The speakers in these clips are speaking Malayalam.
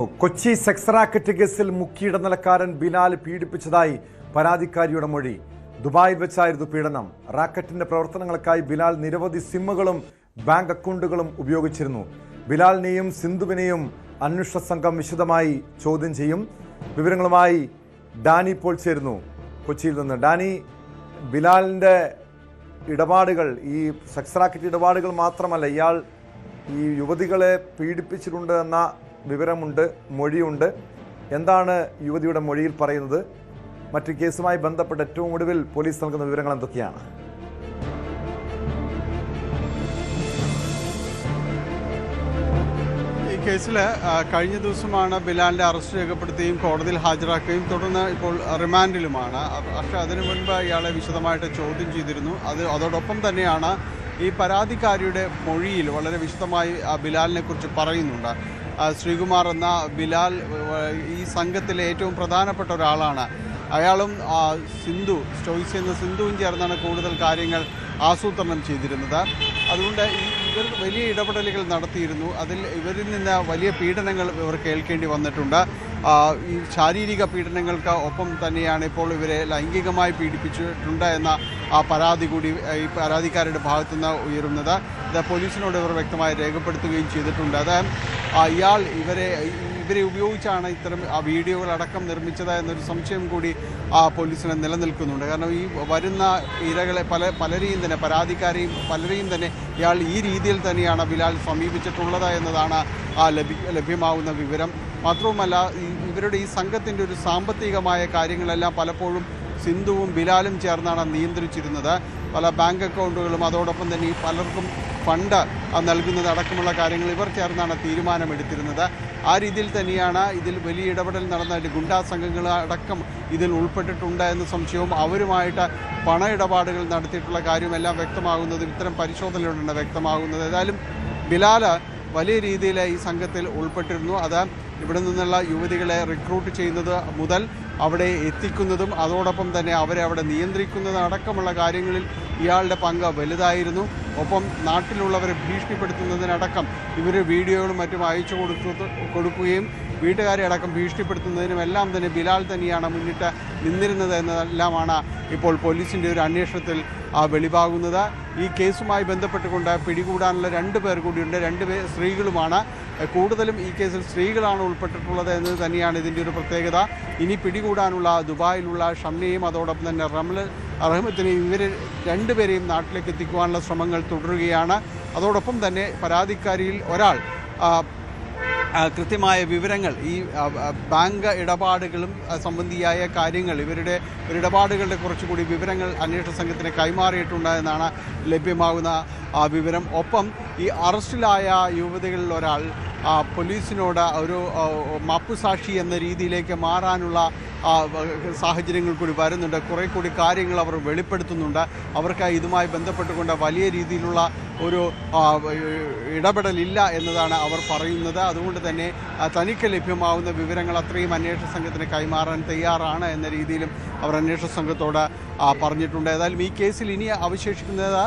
കൊച്ചി സെക്സ് റാക്കറ്റ് കേസിൽ മുഖ്യ ഇടനിലക്കാരൻ ബിലാൽ പീഡിപ്പിച്ചതായി പരാതിക്കാരിയുടെ മൊഴി. ദുബായിൽ വെച്ചായിരുന്നു പീഡനം. റാക്കറ്റിന്റെ പ്രവർത്തനങ്ങൾക്കായി ബിലാൽ നിരവധി സിമ്മുകളും ബാങ്ക് അക്കൗണ്ടുകളും ഉപയോഗിച്ചിരുന്നു. ബിലാലിനെയും സിന്ധുവിനെയും അന്വേഷണ സംഘം വിശദമായി ചോദ്യം ചെയ്യും. വിവരങ്ങളുമായി ഡാനി ഇപ്പോൾ ചേരുന്നു കൊച്ചിയിൽ നിന്ന്. ഡാനി, ബിലാലിൻ്റെ ഇടപാടുകൾ, ഈ സെക്സ് റാക്കറ്റ് ഇടപാടുകൾ മാത്രമല്ല, ഇയാൾ ഈ യുവതികളെ പീഡിപ്പിച്ചിട്ടുണ്ട് എന്ന വിവരമുണ്ട്, മൊഴിയുണ്ട്. എന്താണ് യുവതിയുടെ മൊഴിയിൽ പറയുന്നത്? മറ്റു കേസുമായി ബന്ധപ്പെട്ട് ഏറ്റവും ഒടുവിൽ പോലീസ് നൽകുന്ന വിവരങ്ങൾ എന്തൊക്കെയാണ്? ഈ കേസിൽ കഴിഞ്ഞ ദിവസമാണ് ബിലാലിൻ്റെ അറസ്റ്റ് രേഖപ്പെടുത്തുകയും കോടതിയിൽ ഹാജരാക്കുകയും തുടർന്ന് ഇപ്പോൾ റിമാൻഡിലുമാണ്. പക്ഷേ അതിനു മുൻപ് ഇയാളെ വിശദമായിട്ട് ചോദ്യം ചെയ്തിരുന്നു. അതോടൊപ്പം തന്നെയാണ് ഈ പരാതിക്കാരിയുടെ മൊഴിയിൽ വളരെ വിശദമായി ബിലാലിനെ കുറിച്ച് പറയുന്നുണ്ട്. ശ്രീകുമാർ എന്ന ബിലാൽ ഈ സംഘത്തിലെ ഏറ്റവും പ്രധാനപ്പെട്ട ഒരാളാണ്. അയാളും സ്റ്റോയിസ് എന്ന സിന്ധുവും ചേർന്നാണ് കൂടുതൽ കാര്യങ്ങൾ ആസൂത്രണം ചെയ്തിരുന്നത്. അതുകൊണ്ട് ഇവർ വലിയ ഇടപെടലുകൾ നടത്തിയിരുന്നു. ഇവരിൽ നിന്ന് വലിയ പീഡനങ്ങൾ ഇവർ കേൾക്കേണ്ടി വന്നിട്ടുണ്ട്. ഈ ശാരീരിക പീഡനങ്ങൾക്ക് ഒപ്പം തന്നെയാണ് ഇപ്പോൾ ഇവരെ ലൈംഗികമായി പീഡിപ്പിച്ചിട്ടുണ്ട് എന്ന പരാതി കൂടി ഈ പരാതിക്കാരുടെ ഭാഗത്തുനിന്ന് ഉയരുന്നത്. ഇത് പോലീസിനോട് ഇവർ വ്യക്തമായി രേഖപ്പെടുത്തുകയും ചെയ്തിട്ടുണ്ട്. അത് ഇയാൾ ഇവരെ ഉപയോഗിച്ചാണ് ഇത്തരം വീഡിയോകളടക്കം നിർമ്മിച്ചത് എന്നൊരു സംശയം കൂടി പോലീസിന് നിലനിൽക്കുന്നുണ്ട്. കാരണം ഈ വരുന്ന ഇരകളെ പലരെയും തന്നെ, പരാതിക്കാരെയും പലരെയും തന്നെ ഇയാൾ ഈ രീതിയിൽ തന്നെയാണ് ബിലാൽ സമീപിച്ചിട്ടുള്ളത് എന്നതാണ് ലഭ്യമാകുന്ന വിവരം. മാത്രവുമല്ല, ഇവരുടെ ഈ സംഘത്തിൻ്റെ ഒരു സാമ്പത്തികമായ കാര്യങ്ങളെല്ലാം പലപ്പോഴും സിന്ധുവും ബിലാലും ചേർന്നാണ് നിയന്ത്രിച്ചിരുന്നത്. പല ബാങ്ക് അക്കൗണ്ടുകളും അതോടൊപ്പം തന്നെ ഈ പലർക്കും ഫണ്ട് നൽകുന്നത് അടക്കമുള്ള കാര്യങ്ങൾ ഇവർ ചേർന്നാണ് തീരുമാനമെടുത്തിരുന്നത്. ആ രീതിയിൽ തന്നെയാണ് ഇതിൽ വലിയ ഇടപെടൽ നടന്ന ഗുണ്ടാ സംഘങ്ങൾ അടക്കം ഇതിൽ ഉൾപ്പെട്ടിട്ടുണ്ട് എന്ന സംശയവും അവരുമായിട്ട് പണ ഇടപാടുകൾ നടത്തിയിട്ടുള്ള കാര്യമെല്ലാം വ്യക്തമാകുന്നത് ഇത്തരം പരിശോധനയിലൂടെയാണ് വ്യക്തമാകുന്നത്. ഏതായാലും ബിലാൽ വലിയ രീതിയിൽ ഈ സംഘത്തിൽ ഉൾപ്പെട്ടിരുന്നു. അത് ഇവിടെ നിന്നുള്ള യുവതികളെ റിക്രൂട്ട് ചെയ്യുന്നത് മുതൽ അവിടെ എത്തിക്കുന്നതും അതോടൊപ്പം തന്നെ അവരെ അവിടെ നിയന്ത്രിക്കുന്നതും അടക്കമുള്ള കാര്യങ്ങളിൽ ഇയാളുടെ പങ്ക് വലുതായിരുന്നു. ഒപ്പം നാട്ടിലുള്ളവരെ ഭീഷണിപ്പെടുത്തുന്നതിനടക്കം ഇവർ വീഡിയോകളും മറ്റും അയച്ചു കൊടുക്കുകയും വീട്ടുകാരെ അടക്കം ഭീഷണിപ്പെടുത്തുന്നതിനുമെല്ലാം തന്നെ ബിലാൽ തന്നെയാണ് മുന്നിട്ട് നിന്നിരുന്നത് എന്നതെല്ലാമാണ് ഇപ്പോൾ പോലീസിൻ്റെ ഒരു അന്വേഷണത്തിൽ വെളിവാകുന്നത്. ഈ കേസുമായി ബന്ധപ്പെട്ടുകൊണ്ട് പിടികൂടാനുള്ള 2 പേർ കൂടിയുണ്ട്. 2 പേർ സ്ത്രീകളുമാണ്. കൂടുതലും ഈ കേസിൽ സ്ത്രീകളാണ് ഉൾപ്പെട്ടിട്ടുള്ളത് എന്നത് തന്നെയാണ് ഇതിൻ്റെ ഒരു പ്രത്യേകത. ഇനി പിടികൂടാനുള്ള ദുബായിലുള്ള ഷംനയും അതോടൊപ്പം തന്നെ റഹ്മത്തിനെയും ഇവർ 2 പേരെയും നാട്ടിലേക്ക് എത്തിക്കുവാനുള്ള ശ്രമങ്ങൾ തുടരുകയാണ്. അതോടൊപ്പം തന്നെ പരാതിക്കാരിയിൽ ഒരാൾ കൃത്യമായ വിവരങ്ങൾ, ഈ ബാങ്ക് ഇടപാടുകളും സംബന്ധിയായ കാര്യങ്ങൾ, ഇവരുടെ ഇടപാടുകളുടെ കുറച്ചുകൂടി വിവരങ്ങൾ അന്വേഷണ സംഘത്തിന് കൈമാറിയിട്ടുണ്ട് എന്നാണ് ലഭ്യമാകുന്ന വിവരം. ഒപ്പം ഈ അറസ്റ്റിലായ യുവതികളിൽ ഒരാൾ പോലീസിനോട് ഒരു മാപ്പുസാക്ഷി എന്ന രീതിയിലേക്ക് മാറാനുള്ള സാഹചര്യങ്ങൾ കൂടി വരുന്നുണ്ട്. കുറേ കൂടി കാര്യങ്ങൾ അവർ വെളിപ്പെടുത്തുന്നുണ്ട്. അവർക്ക് ഇതുമായി ബന്ധപ്പെട്ടുകൊണ്ട് വലിയ രീതിയിലുള്ള ഒരു ഇടപെടലില്ല എന്നതാണ് അവർ പറയുന്നത്. അതുകൊണ്ട് തന്നെ തനിക്ക് ലഭ്യമാവുന്ന വിവരങ്ങൾ അത്രയും അന്വേഷണ സംഘത്തിന് കൈമാറാൻ തയ്യാറാണ് എന്ന രീതിയിലും അവർ അന്വേഷണ സംഘത്തോട് പറഞ്ഞിട്ടുണ്ട്. ഏതായാലും ഈ കേസിൽ ഇനി അവശേഷിക്കുന്നത്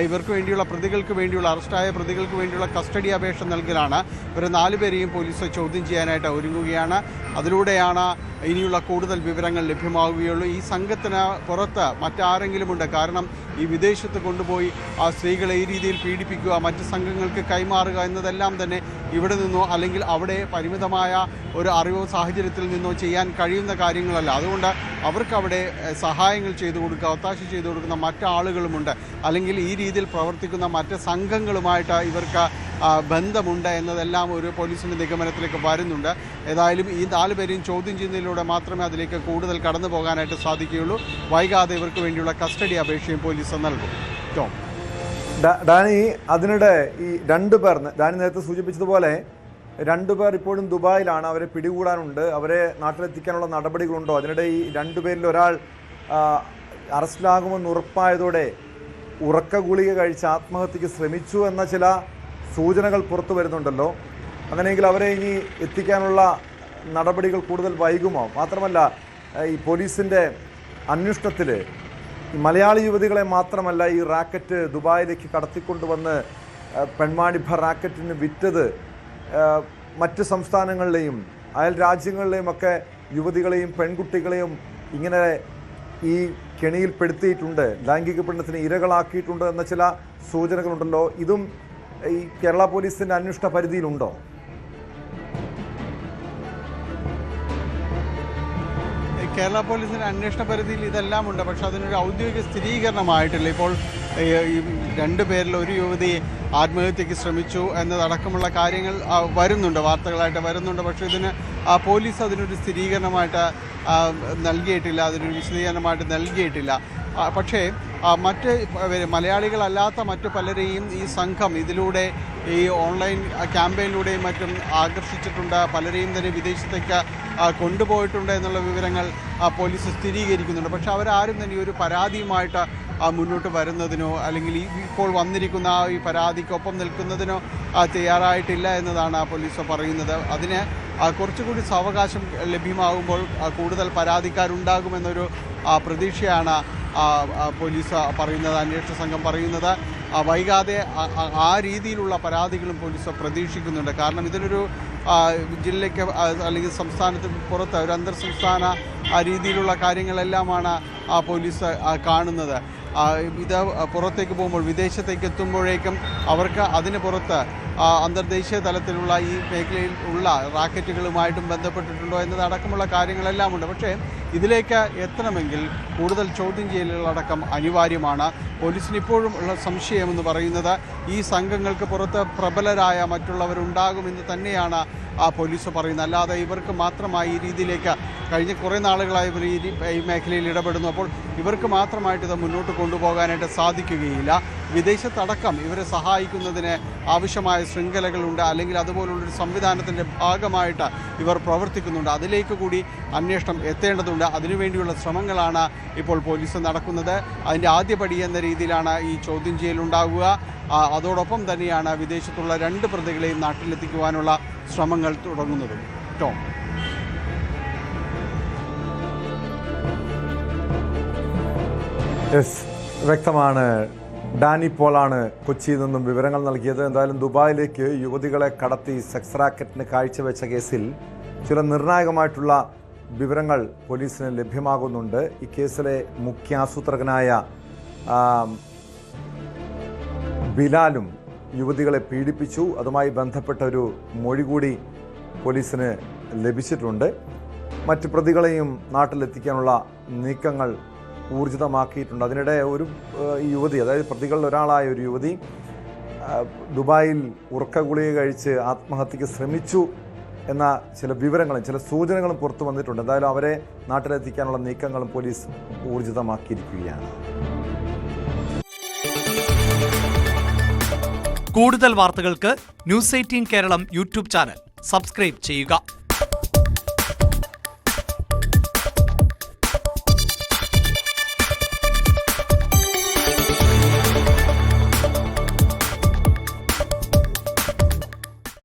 ഇവർക്ക് വേണ്ടിയുള്ള പ്രതികൾക്ക് വേണ്ടിയുള്ള, അറസ്റ്റായ പ്രതികൾക്ക് വേണ്ടിയുള്ള കസ്റ്റഡി അപേക്ഷ നൽകലാണ്. ഇവർ 4 പേരെയും പോലീസ് ചോദ്യം ചെയ്യാനായിട്ട് ഒരുങ്ങുകയാണ്. അതിലൂടെയാണ് ഇനിയുള്ള കൂടുതൽ വിവരങ്ങൾ ലഭ്യമാവുകയുള്ളൂ. ഈ സംഘത്തിന് പുറത്ത് മറ്റാരെങ്കിലും ഉണ്ട്? കാരണം ഈ വിദേശത്ത് കൊണ്ടുപോയി ആ സ്ത്രീകളെ ഈ രീതിയിൽ പീഡിപ്പിക്കുക, മറ്റ് സംഘങ്ങൾക്ക് കൈമാറുക എന്നതെല്ലാം തന്നെ ഇവിടെ നിന്നോ അല്ലെങ്കിൽ അവിടെ പരിമിതമായ ഒരു അറിവോ സാഹചര്യത്തിൽ നിന്നോ ചെയ്യാൻ കഴിയുന്ന കാര്യങ്ങളല്ല. അതുകൊണ്ട് അവർക്ക് അവിടെ സഹായങ്ങൾ ചെയ്തു കൊടുക്കുക, ഒത്താശ ചെയ്തു കൊടുക്കുന്ന മറ്റാളുകളുമുണ്ട്. അല്ലെങ്കിൽ ഈ രീതിയിൽ പ്രവർത്തിക്കുന്ന മറ്റ് സംഘങ്ങളുമായിട്ട് ഇവർക്ക് ബന്ധമുണ്ട് എന്നതെല്ലാം ഒരു പോലീസിൻ്റെ നിഗമനത്തിലേക്ക് വരുന്നുണ്ട്. ഏതായാലും ഈ 4 പേരെയും ചോദ്യം ചെയ്യുന്നതിലൂടെ മാത്രമേ അതിലേക്ക് കൂടുതൽ കടന്നു പോകാനായിട്ട് സാധിക്കുകയുള്ളൂ. വൈകാതെ ഇവർക്ക് വേണ്ടിയുള്ള കസ്റ്റഡി അപേക്ഷയും പോലീസ് നൽകും. ഡാനി, അതിനിടെ ഈ 2 പേർ, ഡാനി നേരത്തെ സൂചിപ്പിച്ചതുപോലെ 2 പേർ ഇപ്പോഴും ദുബായിലാണ്. അവരെ പിടികൂടാനുണ്ട്. അവരെ നാട്ടിലെത്തിക്കാനുള്ള നടപടികളുണ്ടോ? അതിനിടെ ഈ 2 പേരിൽ ഒരാൾ അറസ്റ്റിലാകുമെന്ന് ഉറപ്പായതോടെ ഉറക്ക ഗുളിക കഴിച്ച് ആത്മഹത്യക്ക് ശ്രമിച്ചു എന്ന ചില സൂചനകൾ പുറത്തു വരുന്നുണ്ടല്ലോ. അങ്ങനെയെങ്കിൽ അവരെ ഇനി എത്തിക്കാനുള്ള നടപടികൾ കൂടുതൽ വൈകുമോ? മാത്രമല്ല, ഈ പോലീസിൻ്റെ അന്വേഷണത്തിൽ ഈ മലയാളി യുവതികളെ മാത്രമല്ല ഈ റാക്കറ്റ് ദുബായിലേക്ക് കടത്തിക്കൊണ്ടുവന്ന് പെൺവാണിഭ റാക്കറ്റിന് വിറ്റത് മറ്റ് സംസ്ഥാനങ്ങളിലെയും അയൽ രാജ്യങ്ങളിലെയുമൊക്കെ യുവതികളെയും പെൺകുട്ടികളെയും ഇങ്ങനെ ഈ കെണിയിൽപ്പെടുത്തിയിട്ടുണ്ട്, ലൈംഗിക പീഡനത്തിന് ഇരകളാക്കിയിട്ടുണ്ട് എന്ന ചില സൂചനകളുണ്ടല്ലോ. ഇതും ഈ കേരള പോലീസിൻ്റെ അന്വേഷണ പരിധിയിലുണ്ടോ? കേരള പോലീസിൻ്റെ അന്വേഷണ പരിധിയിൽ ഇതെല്ലാം ഉണ്ട്, പക്ഷെ അതിനൊരു ഔദ്യോഗിക സ്ഥിരീകരണമായിട്ടില്ല. ഇപ്പോൾ ഈ 2 പേരിൽ ഒരു യുവതി ആത്മഹത്യക്ക് ശ്രമിച്ചു എന്നതടക്കമുള്ള കാര്യങ്ങൾ വരുന്നുണ്ട്, വാർത്തകളായിട്ട് വരുന്നുണ്ട്. പക്ഷേ ഇതിന് പോലീസ് അതിനൊരു സ്ഥിരീകരണമായിട്ട് നൽകിയിട്ടില്ല, അതിനൊരു വിശദീകരണമായിട്ട് നൽകിയിട്ടില്ല. പക്ഷേ മറ്റ് മലയാളികളല്ലാത്ത മറ്റു പലരെയും ഈ സംഘം ഇതിലൂടെ ഈ ഓൺലൈൻ ക്യാമ്പയിനിലൂടെയും മറ്റും ആകർഷിച്ചിട്ടുണ്ട്, പലരെയും തന്നെ വിദേശത്തേക്ക് കൊണ്ടുപോയിട്ടുണ്ട് എന്നുള്ള വിവരങ്ങൾ പോലീസ് സ്ഥിരീകരിക്കുന്നുണ്ട്. പക്ഷേ അവരാരും തന്നെ ഈ ഒരു പരാതിയുമായിട്ട് മുന്നോട്ട് വരുന്നതിനോ അല്ലെങ്കിൽ ഇപ്പോൾ വന്നിരിക്കുന്ന ഈ പരാതിക്കൊപ്പം നിൽക്കുന്നതിനോ തയ്യാറായിട്ടില്ല എന്നതാണ് പോലീസ് പറയുന്നത്. അതിന് കുറച്ചുകൂടി സാവകാശം ലഭ്യമാകുമ്പോൾ കൂടുതൽ പരാതിക്കാരുണ്ടാകുമെന്നൊരു പ്രതീക്ഷയാണ് പോലീസ് പറയുന്നത്, അന്വേഷണ സംഘം പറയുന്നത്. വൈകാതെ ആ രീതിയിലുള്ള പരാതികളും പോലീസ് പ്രതീക്ഷിക്കുന്നുണ്ട്. കാരണം ഇതിനൊരു ജില്ലയ്ക്ക് അല്ലെങ്കിൽ സംസ്ഥാനത്തിന് പുറത്ത് ഒരു അന്തർ സംസ്ഥാന രീതിയിലുള്ള കാര്യങ്ങളെല്ലാമാണ് പോലീസ് കാണുന്നത്. ഇത് പുറത്തേക്ക് പോകുമ്പോൾ വിദേശത്തേക്ക് എത്തുമ്പോഴേക്കും അവർക്ക് അതിന് പുറത്ത് അന്തർദേശീയ തലത്തിലുള്ള ഈ മേഖലയിൽ ഉള്ള റാക്കറ്റുകളുമായിട്ടും ബന്ധപ്പെട്ടിട്ടുണ്ടോ എന്നതടക്കമുള്ള കാര്യങ്ങളെല്ലാം ഉണ്ട്. പക്ഷേ ഇതിലേക്ക് എത്തണമെങ്കിൽ കൂടുതൽ ചോദ്യം ചെയ്യലുകളടക്കം അനിവാര്യമാണ്. പോലീസിന് ഇപ്പോഴും ഉള്ള സംശയമെന്ന് പറയുന്നത് ഈ സംഘങ്ങൾക്ക് പുറത്ത് പ്രബലരായ മറ്റുള്ളവരുണ്ടാകുമെന്ന് തന്നെയാണ് പോലീസ് പറയുന്നത്. അല്ലാതെ ഇവർക്ക് മാത്രമായി ഈ രീതിയിലേക്ക് കഴിഞ്ഞ കുറേ നാളുകളായി ഇവർ ഈ മേഖലയിൽ ഇടപെടുന്നു. അപ്പോൾ ഇവർക്ക് മാത്രമായിട്ട് ഇത് മുന്നോട്ട് കൊണ്ടുപോകാനായിട്ട് സാധിക്കുകയില്ല. വിദേശത്തടക്കം ഇവരെ സഹായിക്കുന്നതിന് ആവശ്യമായ ശൃംഖലകളുണ്ട്, അല്ലെങ്കിൽ അതുപോലുള്ളൊരു സംവിധാനത്തിൻ്റെ ഭാഗമായിട്ട് ഇവർ പ്രവർത്തിക്കുന്നുണ്ട്. അതിലേക്ക് കൂടി അന്വേഷണം എത്തേണ്ടതുണ്ട്. അതിനുവേണ്ടിയുള്ള ശ്രമങ്ങളാണ് ഇപ്പോൾ പോലീസ് നടക്കുന്നത്. അതിൻ്റെ ആദ്യപടി എന്ന രീതിയിലാണ് ഈ ചോദ്യം ചെയ്യലുണ്ടാകുക. അതോടൊപ്പം തന്നെയാണ് വിദേശത്തുള്ള 2 പ്രതികളെയും നാട്ടിലെത്തിക്കുവാനുള്ള ശ്രമങ്ങൾ തുടങ്ങുന്നതും. ടോം, വ്യക്തമാണ്. ഡാനി പോളാണ് കൊച്ചിയിൽ നിന്നും വിവരങ്ങൾ നൽകിയത്. എന്തായാലും ദുബായിലേക്ക് യുവതികളെ കടത്തി സെക്സ് റാക്കറ്റിന് കാഴ്ചവെച്ച കേസിൽ ചില നിർണായകമായിട്ടുള്ള വിവരങ്ങൾ പോലീസിന് ലഭ്യമാകുന്നുണ്ട്. ഈ കേസിലെ മുഖ്യാസൂത്രകനായ ബിലാലും യുവതികളെ പീഡിപ്പിച്ചു. അതുമായി ബന്ധപ്പെട്ട ഒരു മൊഴി കൂടി പോലീസിന് ലഭിച്ചിട്ടുണ്ട്. മറ്റ് പ്രതികളെയും നാട്ടിലെത്തിക്കാനുള്ള നീക്കങ്ങൾ ഊർജിതമാക്കിയിട്ടുണ്ട്. അതിനിടെ ഒരു യുവതി, അതായത് പ്രതികളിൽ ഒരാളായ ഒരു യുവതി ദുബായിൽ ഉറക്ക ഗുളിക കഴിച്ച് ആത്മഹത്യക്ക് ശ്രമിച്ചു എന്ന ചില വിവരങ്ങളും ചില സൂചനകളും പുറത്തു വന്നിട്ടുണ്ട്. എന്തായാലും അവരെ നാട്ടിലെത്തിക്കാനുള്ള നീക്കങ്ങളും പോലീസ് ഊർജിതമാക്കിയിരിക്കുകയാണ്. കൂടുതൽ വാർത്തകൾക്ക് news 18 Keralam YouTube channel subscribe ചെയ്യുക.